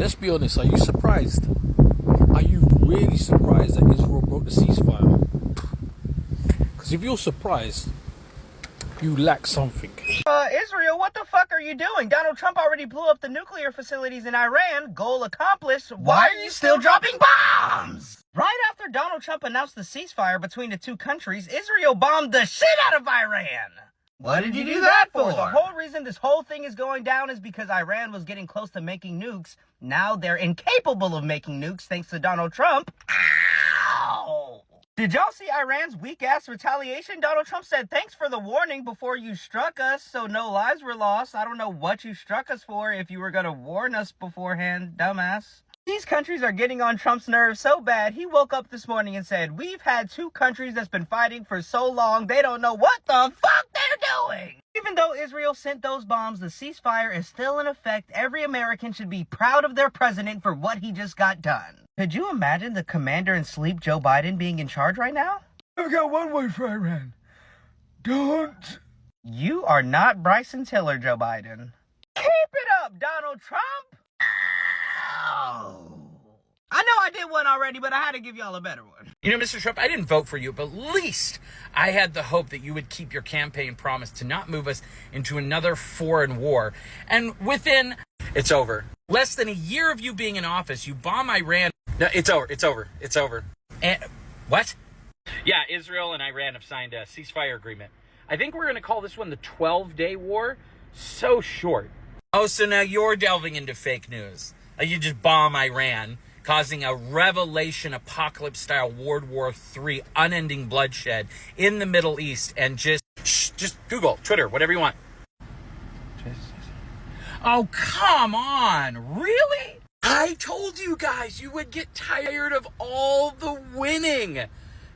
let's be honest, are you surprised? Are you really surprised that Israel broke the ceasefire? Because if you're surprised, you lack something. Israel, what the fuck are you doing? Donald Trump already blew up the nuclear facilities in Iran. Goal accomplished. Why are you still dropping bombs? Right after Donald Trump announced the ceasefire between the two countries, Israel bombed the shit out of Iran. What did you do that for? The whole reason this whole thing is going down is because Iran was getting close to making nukes. Now they're incapable of making nukes thanks to Donald Trump. Ow! Did y'all see Iran's weak-ass retaliation? Donald Trump said, thanks for the warning before you struck us, so no lives were lost. I don't know what you struck us for if you were going to warn us beforehand, dumbass. These countries are getting on Trump's nerves so bad, he woke up this morning and said, we've had two countries that's been fighting for so long, they don't know what the fuck they're doing. Even though Israel sent those bombs, the ceasefire is still in effect. Every American should be proud of their president for what he just got done. Could you imagine the commander-in-chief Joe Biden being in charge right now? I've got one word for Iran. Don't. You are not Bryson Tiller, Joe Biden. Keep it up, Donald Trump! Ow. I know I did one already, but I had to give y'all a better one. You know, Mr. Trump, I didn't vote for you, but at least I had the hope that you would keep your campaign promise to not move us into another foreign war. And it's over. Less than a year of you being in office, you bomb Iran. No, it's over. And what? Yeah, Israel and Iran have signed a ceasefire agreement. I think we're going to call this one the 12-day war. So short. Oh, so now you're delving into fake news. You just bomb Iran, causing a revelation apocalypse-style World War III unending bloodshed in the Middle East, and just Google, Twitter, whatever you want. Oh, come on. Really? I told you guys you would get tired of all the winning.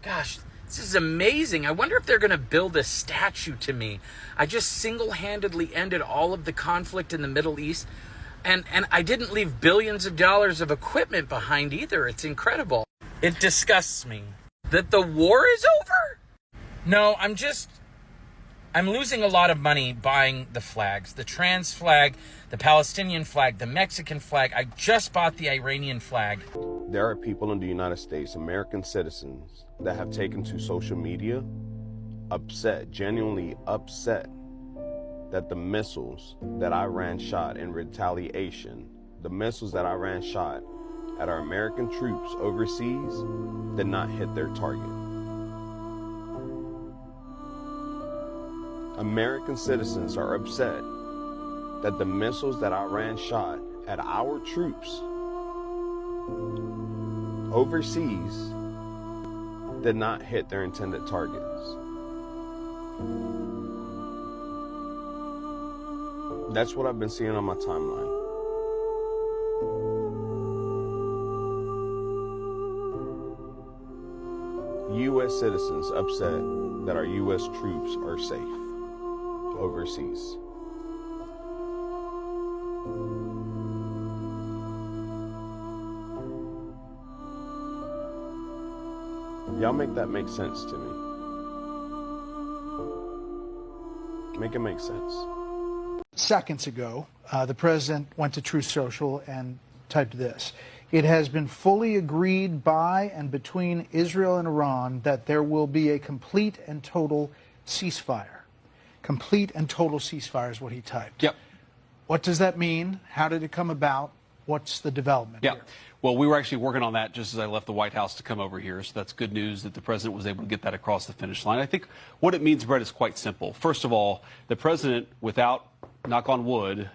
Gosh, this is amazing. I wonder if they're going to build a statue to me. I just single-handedly ended all of the conflict in the Middle East. And I didn't leave billions of dollars of equipment behind either. It's incredible. It disgusts me that the war is over. No, I'm losing a lot of money buying the flags. The trans flag, the Palestinian flag, the Mexican flag. I just bought the Iranian flag. There are people in the United States, American citizens, that have taken to social media upset, genuinely upset, that the missiles that Iran shot in retaliation, the missiles that Iran shot at our American troops overseas did not hit their target. American citizens are upset that the missiles that Iran shot at our troops overseas did not hit their intended targets. That's what I've been seeing on my timeline. U.S. citizens upset that our U.S. troops are safe overseas. Y'all make that make sense to me. Make it make sense. Seconds ago, the president went to Truth Social and typed this. It has been fully agreed by and between Israel and Iran that there will be a complete and total ceasefire. Complete and total ceasefire is what he typed. Yep. What does that mean? How did it come about? What's the development here? Well, we were actually working on that just as I left the White House to come over here. So that's good news that the president was able to get that across the finish line. I think what it means, Brett, is quite simple. First of all, the president, without, knock on wood,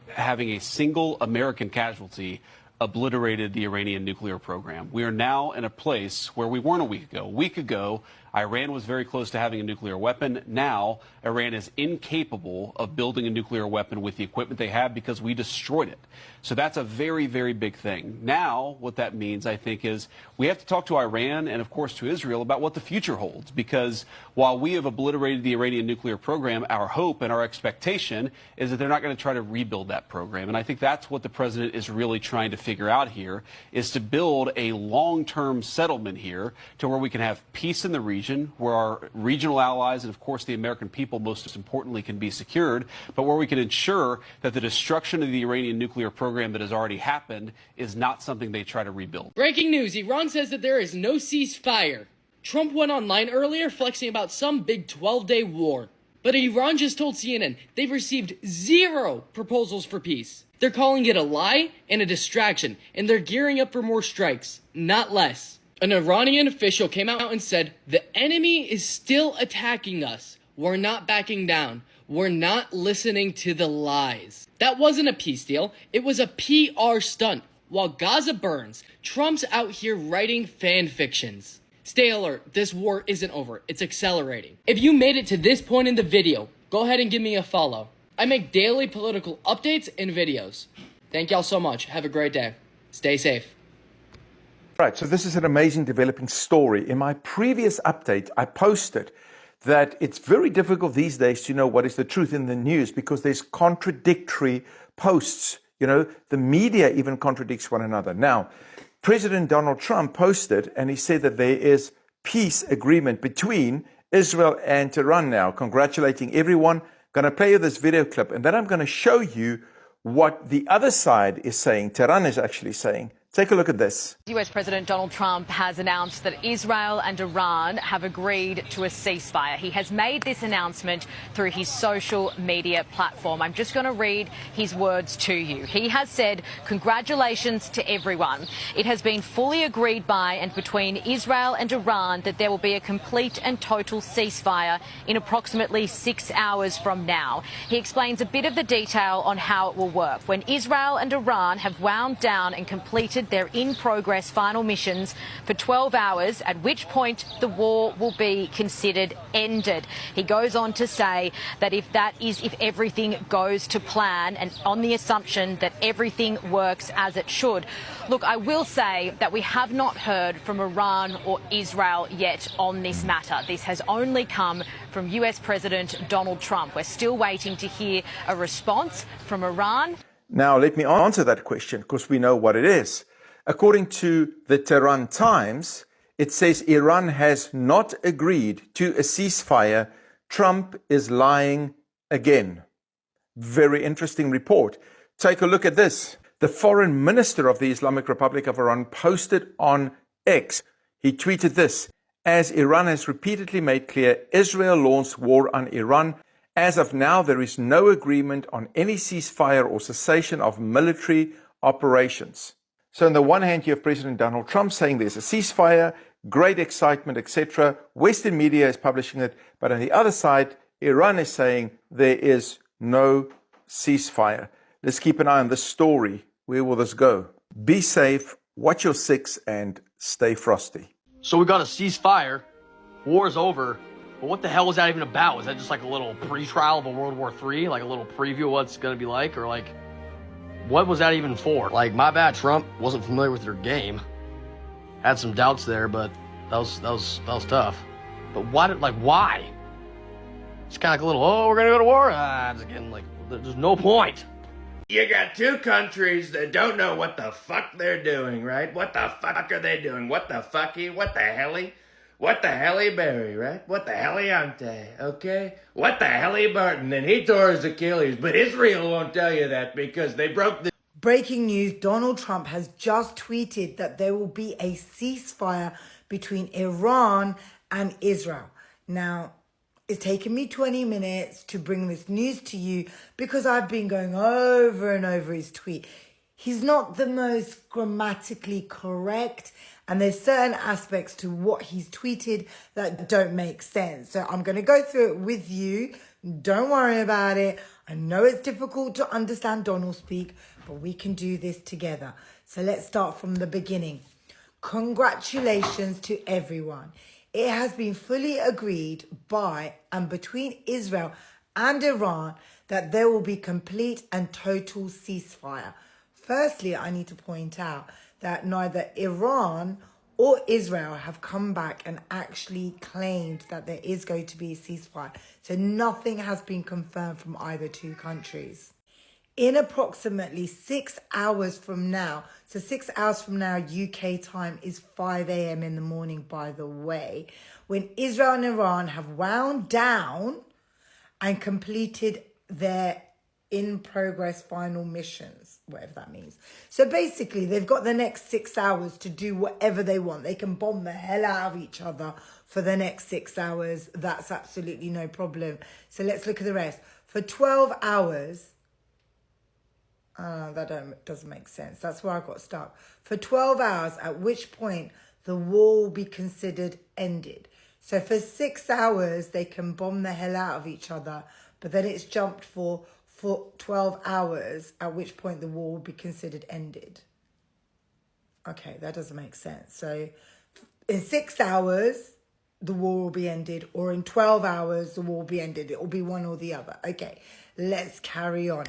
having a single American casualty, obliterated the Iranian nuclear program. We are now in a place where we weren't a week ago. A week ago, Iran was very close to having a nuclear weapon. Now, Iran is incapable of building a nuclear weapon with the equipment they have because we destroyed it. So that's a very, very big thing. Now, what that means, I think, is we have to talk to Iran and, of course, to Israel about what the future holds. Because while we have obliterated the Iranian nuclear program, our hope and our expectation is that they're not going to try to rebuild that program. And I think that's what the president is really trying to figure out here, is to build a long-term settlement here to where we can have peace in the region. region where our regional allies and, of course, the American people, most importantly, can be secured, but where we can ensure that the destruction of the Iranian nuclear program that has already happened is not something they try to rebuild. Breaking news, Iran says that there is no ceasefire. Trump went online earlier flexing about some big 12-day war. But Iran just told CNN they've received 0 proposals for peace. They're calling it a lie and a distraction, and they're gearing up for more strikes, not less. An Iranian official came out and said, "The enemy is still attacking us. We're not backing down. We're not listening to the lies." That wasn't a peace deal. It was a PR stunt. While Gaza burns, Trump's out here writing fan fictions. Stay alert, this war isn't over, it's accelerating. If you made it to this point in the video, go ahead and give me a follow. I make daily political updates and videos. Thank y'all so much, have a great day. Stay safe. Right, so this is an amazing developing story. In my previous update, I posted that it's very difficult these days to know what is the truth in the news because there's contradictory posts. You know, the media even contradicts one another. Now, President Donald Trump posted, and he said that there is peace agreement between Israel and Tehran now, congratulating everyone. Going to play you this video clip, and then I'm going to show you what the other side is saying, Tehran is actually saying. Take a look at this. US President Donald Trump has announced that Israel and Iran have agreed to a ceasefire. He has made this announcement through his social media platform. I'm just going to read his words to you. He has said, "Congratulations to everyone. It has been fully agreed by and between Israel and Iran that there will be a complete and total ceasefire in approximately 6 hours from now." He explains a bit of the detail on how it will work. When Israel and Iran have wound down and completed their in-progress final missions for 12 hours, at which point the war will be considered ended. He goes on to say that if everything goes to plan and on the assumption that everything works as it should. Look, I will say that we have not heard from Iran or Israel yet on this matter. This has only come from US President Donald Trump. We're still waiting to hear a response from Iran. Now, let me answer that question because we know what it is. According to the Tehran Times, it says Iran has not agreed to a ceasefire. Trump is lying again. Very interesting report. Take a look at this. The foreign minister of the Islamic Republic of Iran posted on X. He tweeted this: "As Iran has repeatedly made clear, Israel launched war on Iran. As of now, there is no agreement on any ceasefire or cessation of military operations." So on the one hand, you have President Donald Trump saying there's a ceasefire, great excitement, etc. Western media is publishing it. But on the other side, Iran is saying there is no ceasefire. Let's keep an eye on this story. Where will this go? Be safe, watch your six, and stay frosty. So we got a ceasefire. War's over. But what the hell was that even about? Was that just like a little pre-trial of a World War III? Like a little preview of what it's going to be like? Or like, what was that even for? Like, my bad, Trump. Wasn't familiar with your game. Had some doubts there, but that was tough. But why? It's kind of like a little, oh, we're going to go to war? Just getting like, there's no point. You got two countries that don't know what the fuck they're doing, right? What the fuck are they doing? What the fucky? What the helly? What the helly Barry, right? What the heliante, okay? What the helly Barton? And he tore his Achilles, but Israel won't tell you that because they broke the... Breaking news, Donald Trump has just tweeted that there will be a ceasefire between Iran and Israel. Now, it's taken me 20 minutes to bring this news to you because I've been going over and over his tweet. He's not the most grammatically correct, and there's certain aspects to what he's tweeted that don't make sense. So I'm going to go through it with you. Don't worry about it. I know it's difficult to understand Donald speak, but we can do this together. So let's start from the beginning. Congratulations to everyone. It has been fully agreed by and between Israel and Iran that there will be complete and total ceasefire. Firstly, I need to point out that neither Iran or Israel have come back and actually claimed that there is going to be a ceasefire. So nothing has been confirmed from either two countries. in approximately 6 hours from now, so 6 hours from now, UK time is 5 a.m. in the morning, by the way, when Israel and Iran have wound down and completed their in-progress final missions, whatever that means. So basically, they've got the next 6 hours to do whatever they want. They can bomb the hell out of each other for the next 6 hours. That's absolutely no problem. So let's look at the rest. For 12 hours... that doesn't make sense. That's where I got stuck. For 12 hours, at which point the war will be considered ended. So for 6 hours, they can bomb the hell out of each other, but then it's jumped for 12 hours, at which point the war will be considered ended. Okay, that doesn't make sense. So in 6 hours, the war will be ended, or in 12 hours, the war will be ended. It will be one or the other. Okay, let's carry on.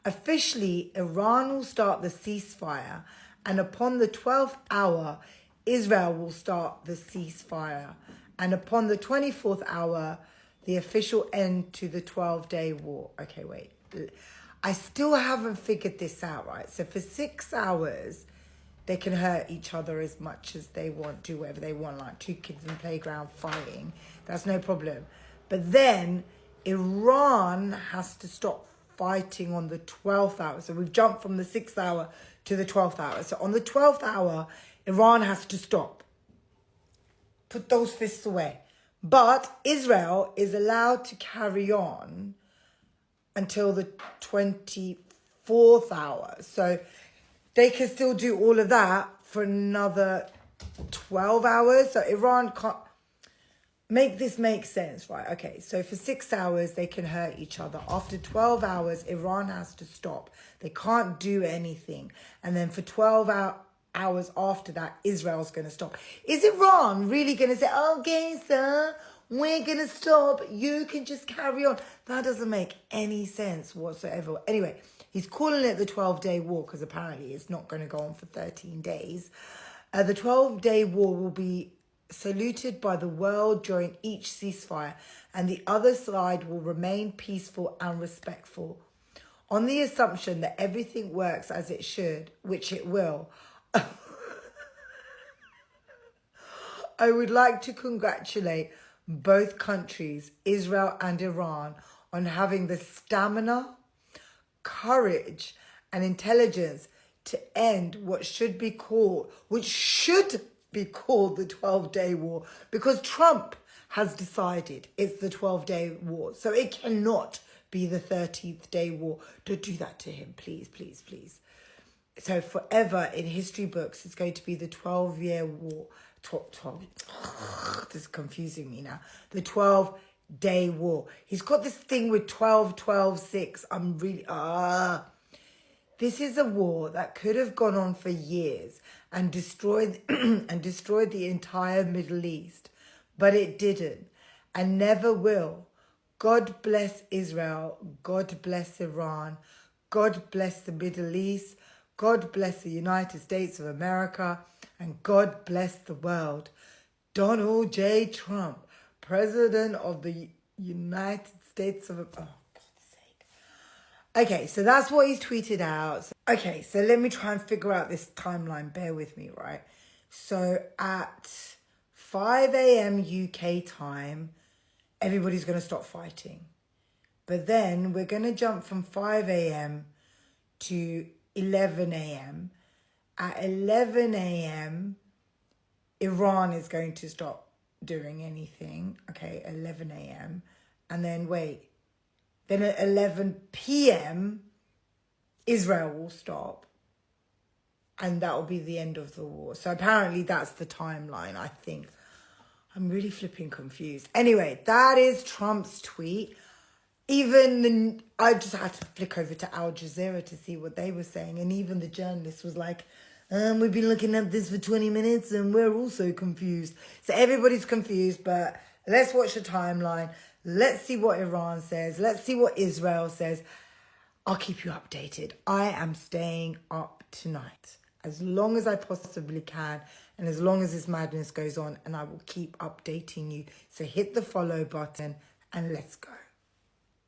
Officially, Iran will start the ceasefire, and upon the 12th hour, Israel will start the ceasefire. And upon the 24th hour, the official end to the 12-day war. Okay, wait. I still haven't figured this out, right? So for 6 hours, they can hurt each other as much as they want, do whatever they want, like two kids in the playground fighting. That's no problem. But then Iran has to stop fighting on the 12th hour. So we've jumped from the 6th hour to the 12th hour. So on the 12th hour, Iran has to stop. Put those fists away. But Israel is allowed to carry on until the 24th hour. So they can still do all of that for another 12 hours. So Iran can't make this make sense, right? Okay, so for 6 hours, they can hurt each other. After 12 hours, Iran has to stop. They can't do anything. And then for 12 hours after that, Israel's going to stop. Is Iran really going to say, okay, sir, we're going to stop. You can just carry on. That doesn't make any sense whatsoever. Anyway, he's calling it the 12-day war because apparently it's not going to go on for 13 days. The 12-day war will be saluted by the world during each ceasefire, and the other side will remain peaceful and respectful. On the assumption that everything works as it should, which it will, I would like to congratulate both countries, Israel and Iran, on having the stamina, courage, and intelligence to end what should be called the 12-day war, because Trump has decided it's the 12-day war. So it cannot be the 13th day war. Don't do that to him, please, please, please. So forever in history books, it's going to be the 12-year war. 12, this is confusing me now. The 12-day war. He's got this thing with 12, 12, 6. I'm really... This is a war that could have gone on for years and destroyed the entire Middle East, but it didn't and never will. God bless Israel. God bless Iran. God bless the Middle East. God bless the United States of America, and God bless the world. Donald J. Trump, President of the United States of America. Okay, so that's what he's tweeted out. Okay, so let me try and figure out this timeline. Bear with me, right? So at 5 a.m. UK time, everybody's going to stop fighting. But then we're going to jump from 5 a.m. to 11 a.m. At 11 a.m., Iran is going to stop doing anything. Okay, 11 a.m. And then wait. Then at 11 p.m., Israel will stop. And that will be the end of the war. So apparently that's the timeline, I think. I'm really flipping confused. Anyway, that is Trump's tweet. I just had to flick over to Al Jazeera to see what they were saying. And even the journalist was like, we've been looking at this for 20 minutes and we're also confused. So everybody's confused, but let's watch the timeline. Let's see what Iran says. Let's see what Israel says. I'll keep you updated. I am staying up tonight as long as I possibly can and as long as this madness goes on, and I will keep updating you. So hit the follow button and let's go.